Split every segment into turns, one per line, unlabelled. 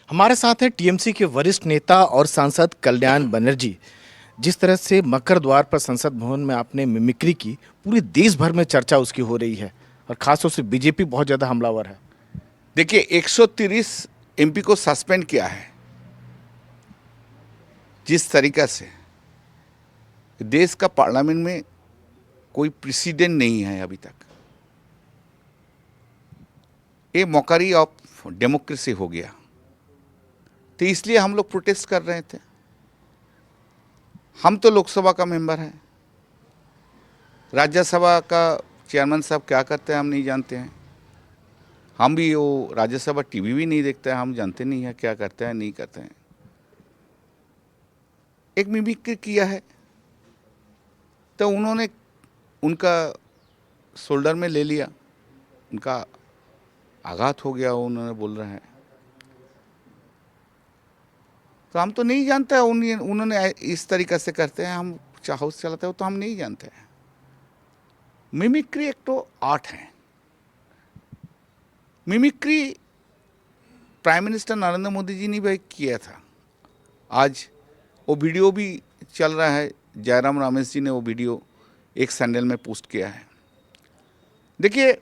हमारे साथ हैं टीएमसी के वरिष्ठ नेता और सांसद कल्याण बनर्जी। जिस तरह से मकर द्वार पर संसद भवन में आपने मिमिक्री की, पूरे देश भर में चर्चा उसकी हो रही है और खासतौर से बीजेपी बहुत ज्यादा हमलावर है।
देखिए 130 एमपी को सस्पेंड किया है। जिस तरीका से देश का पार्लियामेंट में कोई प्रेसिडेंट नहीं है अभी तक, ये मॉकरी ऑफ डेमोक्रेसी हो गया। तो इसलिए हम लोग प्रोटेस्ट कर रहे थे। हम तो लोकसभा का मेंबर हैं, राज्यसभा का चेयरमैन साहब क्या करते हैं हम नहीं जानते हैं। हम भी वो राज्यसभा टीवी भी नहीं देखते हैं, हम जानते नहीं हैं क्या करते हैं नहीं करते हैं। एक मिमिक्री किया है तो उन्होंने उनका शोल्डर में ले लिया, उनका आघात हो गया, उन्होंने बोल रहे हैं। तो हम तो नहीं जानते हैं उन्होंने इस तरीक़े से करते हैं, हम हाउस चलाते हैं तो हम नहीं जानते हैं। मिमिक्री एक तो आर्ट है। Mimicry prime minister Narendra Modi ji ने भी किया था। आज वो वीडियो भी चल रहा है, जयराम रमेश जी ने वो वीडियो एक चैनल में पोस्ट किया है। देखिए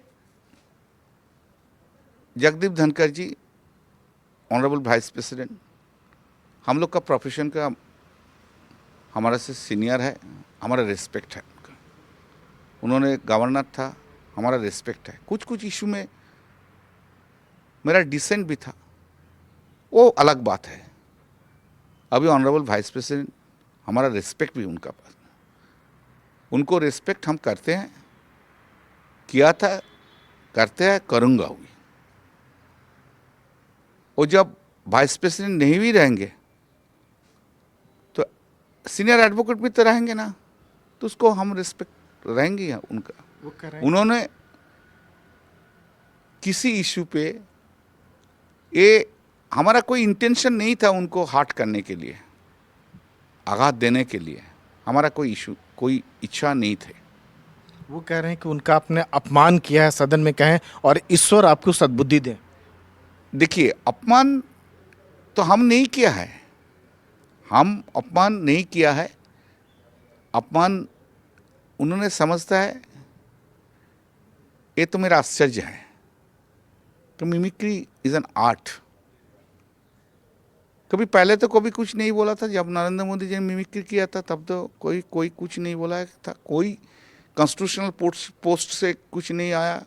जगदीप धनखड़ जी, ऑनरेबल वाइस प्रेसिडेंट, हम लोग का प्रोफेशन का हमारा से सीनियर है, हमारा रिस्पेक्ट है उनका। उन्होंने गवर्नर था, हमारा रिस्पेक्ट है। कुछ कुछ इशू में मेरा डिसेंट भी था, वो अलग बात है। अभी ऑनरेबल वाइस प्रेसिडेंट, हमारा रिस्पेक्ट भी उनका पास, उनको रिस्पेक्ट हम करते हैं, किया था, करते हैं, करूँगा भी। और जब वाइस प्रेसिडेंट नहीं भी रहेंगे तो सीनियर एडवोकेट भी तो रहेंगे ना, तो उसको हम रिस्पेक्ट रहेंगे उनका। उन्होंने किसी इशू पे, ये हमारा कोई इंटेंशन नहीं था उनको हर्ट करने के लिए, आघात देने के लिए, हमारा कोई इशू, कोई इच्छा नहीं थे।
वो कह रहे हैं कि उनका आपने अपमान किया है, सदन में कहें, और ईश्वर आपको सद्बुद्धि दे।
देखिए अपमान तो हम नहीं किया है, हम अपमान नहीं किया है। अपमान उन्होंने समझता है, ये तो मेरा आश्चर्य है। तो मिमिक्री इज एन आर्ट। कभी पहले तो कभी कुछ नहीं बोला था, जब नरेंद्र मोदी जी ने मिमिक्री किया था तब तो कोई कुछ नहीं बोला था, कोई कॉन्स्टिट्यूशनल पोस्ट से कुछ नहीं आया।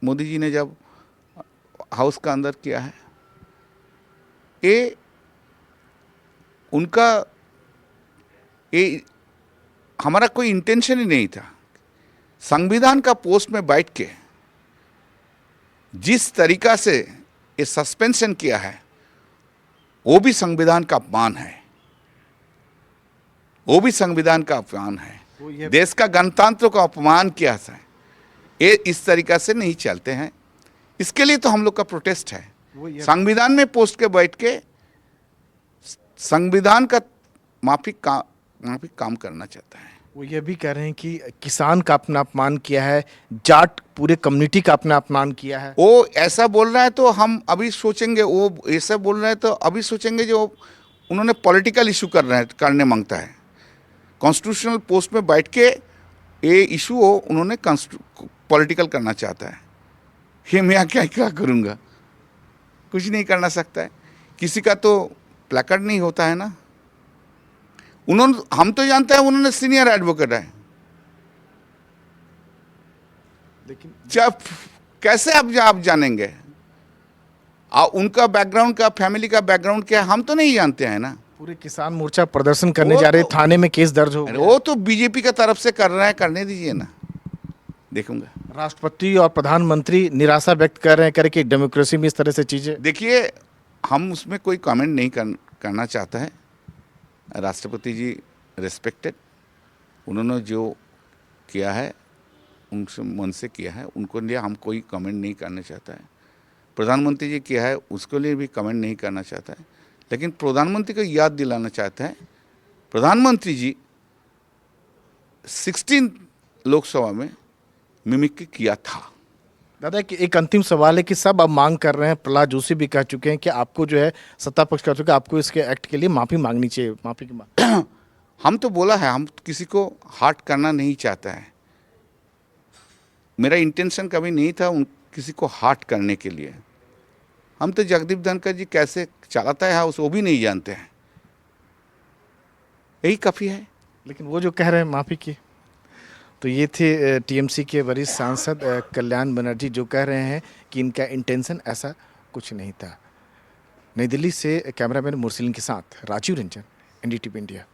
मोदी जी ने जब हाउस का अंदर किया है, ये उनका, ये हमारा कोई इंटेंशन ही नहीं था। संविधान का पोस्ट में बैठ के जिस तरीका से ये सस्पेंशन किया है, वो भी संविधान का अपमान है, वो भी संविधान का अपमान है। देश का गणतंत्र का अपमान किया है। ये इस तरीका से नहीं चलते हैं। इसके लिए तो हम लोग का प्रोटेस्ट है। संविधान में पोस्ट के बैठ के संविधान का माफिक काम करना चाहता है।
वो ये भी कह रहे हैं कि किसान का अपना अपमान किया है, जाट पूरे कम्युनिटी का अपना अपमान किया है।
वो ऐसा बोल रहा है तो हम अभी सोचेंगे, वो ऐसा बोल रहा है तो अभी सोचेंगे जो उन्होंने पॉलिटिकल इशू करने मांगता है। कॉन्स्टिट्यूशनल पोस्ट में बैठ के ये इशू हो उन्होंने पॉलिटिकल करना चाहता है। ये मैं क्या करूँगा, कुछ नहीं करना सकता है। किसी का तो प्लेकार्ड नहीं होता है ना। हम तो जानते हैं उन्होंने सीनियर एडवोकेट है,
लेकिन
जब कैसे आप जानेंगे उनका बैकग्राउंड का, फैमिली का बैकग्राउंड क्या है, हम तो नहीं जानते हैं ना।
पूरे किसान मोर्चा प्रदर्शन करने जा रहे, थाने में केस दर्ज हो गया।
वो तो बीजेपी का तरफ से कर रहा है, करने दीजिए ना, देखूंगा।
राष्ट्रपति और प्रधानमंत्री निराशा व्यक्त कर रहे हैं करके डेमोक्रेसी में इस तरह से चीजें।
देखिए हम उसमें कोई कमेंट नहीं करना चाहता है। राष्ट्रपति जी रिस्पेक्टेड, उन्होंने जो किया है उनसे मन से किया है, उनको लिए हम कोई कमेंट नहीं करना चाहता है। प्रधानमंत्री जी किया है उसके लिए भी कमेंट नहीं करना चाहता है। लेकिन प्रधानमंत्री को याद दिलाना चाहता है, प्रधानमंत्री जी 16 लोकसभा में मिमिक्री किया था।
दादा कि एक अंतिम सवाल है कि सब अब मांग कर रहे हैं, प्रहलाद जोशी भी कह चुके हैं कि आपको जो है सत्ता पक्ष कह चुके हैं, आपको इसके एक्ट के लिए माफी मांगनी चाहिए, माफी की मांग।
हम तो बोला है, हम किसी को हार्ट करना नहीं चाहता है। मेरा इंटेंशन कभी नहीं था किसी को हार्ट करने के लिए। हम तो जगदीप धनखड़ जी कैसे चलाता है हाउस वो भी नहीं जानते हैं, यही काफ़ी है।
लेकिन वो जो कह रहे हैं माफी की, तो ये थे टीएमसी के वरिष्ठ सांसद कल्याण बनर्जी जो कह रहे हैं कि इनका इंटेंशन ऐसा कुछ नहीं था। नई दिल्ली से कैमरामैन मुरसलीन के साथ राजीव रंजन, एनडीटीवी इंडिया।